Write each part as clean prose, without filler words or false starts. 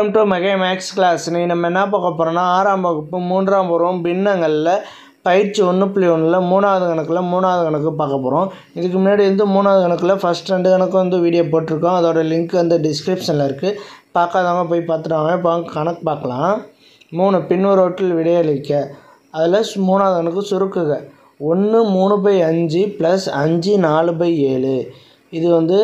Welcome to mega max class. நம்ம என்ன பார்க்க போகிறோம்னா 6ஆம் வகுப்பு 3ஆம் பருவம் பின்னங்களில் பயிற்சி 1.1ல் 3வது கணக்கில் 3வது கணக்கு பார்க்க போகிறோம். இதுக்கு முன்னாடி வந்து 3வது கணக்கில் ஃபஸ்ட் 2 கணக்கு வந்து வீடியோ போட்டிருக்கோம். அதோட லிங்க் வந்து டிஸ்கிரிப்ஷனில் இருக்குது. பார்க்காதவங்க போய் பார்த்துட்டாங்க. இப்போ கணக்கு பார்க்கலாம். 3 பின்வருவற்றில் விடையளிக்க. அதில் 3வது கணக்கு சுருக்குக. 1 3/5 + 5 4/7. இது வந்து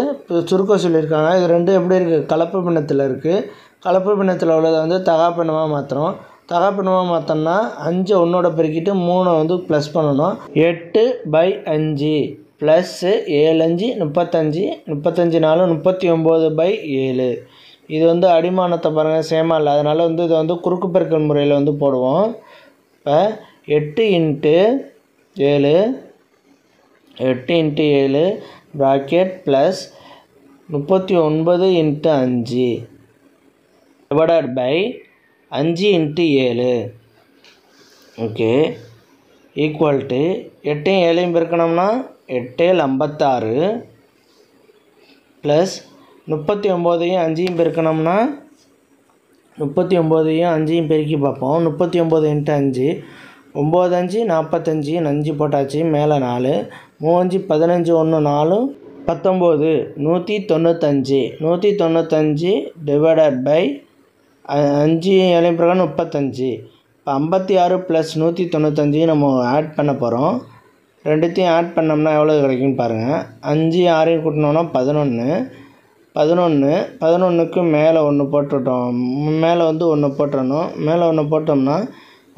சுருக்க சொல்லியிருக்காங்க. இது ரெண்டும் எப்படி இருக்குது? கலப்பு பின்னத்தில் இருக்குது. கலப்பு பின்னத்தில் உள்ளதை வந்து தகாப்பின்னமாக மாற்றுறோம். தகாப்பின்னமாக மாற்றோம்னா 5 1ஓட பெருக்கிட்டு 3 வந்து ப்ளஸ் பண்ணணும். 8/5 + 7 5 35 35 4 39/7. இது வந்து அடிமானத்தை பாருங்கள் சேமாக இல்லை. அதனால் வந்து இதை வந்து குறுக்கு பெருக்கல் முறையில் வந்து போடுவோம். இப்போ 8 × 7 bracket plus 39 × 5 divided by 5 × 7. Okay, equal to 8ஐயும் 7ஐயும் பெருக்கணும்னா 8 7 56 ப்ளஸ் 39ஐயும் 5ஐயும் பெருக்கணும்னா 39ஐயும் 5ஐயும் பெருக்கி பார்ப்போம். 39 × 5 9 5 45 5 போட்டாச்சு. மேலே 4 3 5 15 1 4 19 195 195 டிவைடட் பை 5 7 பிரகாரம் 35. இப்போ 56 + 195 நம்ம ஆட் பண்ண போகிறோம். ரெண்டுத்தையும் ஆட் பண்ணோம்னா எவ்வளோ கிடைக்குன்னு பாருங்கள். 5 6 கூட்டினோன்னா 11 11க்கு மேலே 1 போட்டுட்டோம். மேலே வந்து 1 போட்டுறணும். மேலே 1 போட்டோம்னா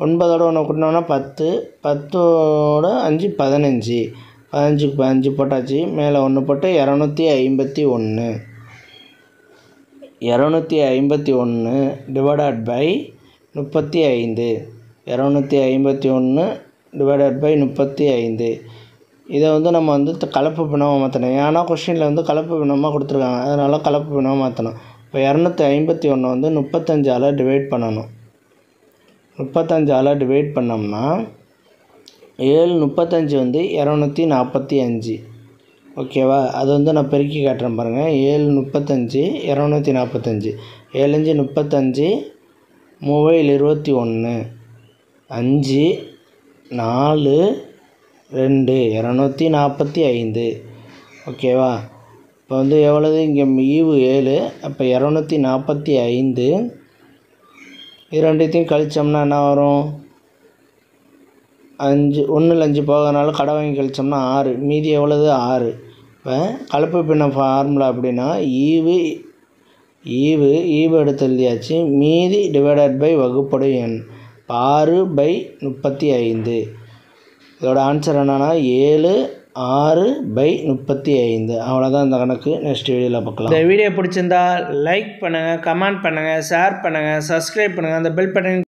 9ஓட 1 கூட்டினோன்னா 10 10ஓட 5 15 15க்கு 5 போட்டாச்சு. மேலே 1 போட்டு 251 251 டிவைடட் பை 35 251 டிவைடட் பை 35. இதை வந்து நம்ம வந்து கலப்பு பின்னமாக மாற்றணும். ஏன்னா கொஸ்டினில் வந்து கலப்பு பின்னமாக கொடுத்துருக்காங்க. அதனால் கலப்பு பின்னமாக மாற்றணும். இப்போ 251 வந்து 35ஆல் டிவைட் பண்ணணும். 35ஆல் டிவைட் பண்ணோம்னா 7 35 வந்து 245. ஓகேவா? அது வந்து நான் பெருக்கி காட்டுறேன் பாருங்கள். 7 35 245 7 5 35 3 21 5 4 2 245. ஓகேவா? இப்போ வந்து எவ்வளவு? இங்கே ஈவு 7. அப்போ 245. இது ரெண்டுத்தையும் கழித்தோம்னா என்ன வரும்? 5 1ல் 5 போகிறதுனால கடை வாங்கி கழித்தோம்னா 6. மீதி எவ்வளவு? 6. இப்போ கலப்பு பின்ன ஃபார்முலா அப்படின்னா ஈவு எடுத்து எழுதியாச்சு. மீதி டிவைடட் பை வகுப்படை எண் 6/35. இதோட ஆன்சர் என்னென்னா 7 6/35. அவ்வளோதான் இந்த கணக்கு. நெக்ஸ்ட் வீடியோவில் பார்க்கலாம். இந்த வீடியோ பிடிச்சிருந்தா லைக் பண்ணுங்கள், கமெண்ட் பண்ணுங்கள், ஷேர் பண்ணுங்கள், சப்ஸ்கிரைப் பண்ணுங்கள். அந்த பெல் பட்டன்